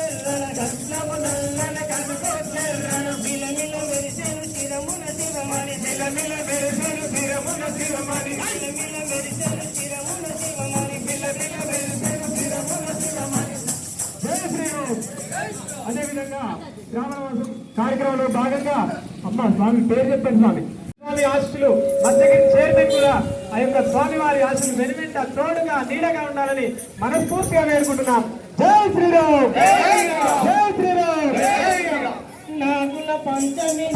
చెర్రన కట్నము నల్లన కనుకో చెర్రన మిలమిల మెరిసెను చిరమున శివమణి మిలమిల మెరిసెను చిరమున శివమణి మిలమిల మెరిసెను చిరమున శివమణి మిలమిల మెరిసెను చిరమున శివమణి. జై శ్రీరామ్. అదేవిధంగా గ్రామవాసం కార్యక్రమంలో భాగంగా అమ్మ స్వామి పేరు చెప్పండి. స్వామి ఆశీస్సులు మధ్యగిరి చైర్మన్ కూడా ఆ యొక్క స్వామి వారి ఆశీస్సులు వెనువెంట తోడుగా నీడగా ఉండాలని మనస్ఫూర్తిగా వేడుకుంటున్నాం. జై శ్రీరామ్. జై శ్రీరామ్. నాగుల పంచమి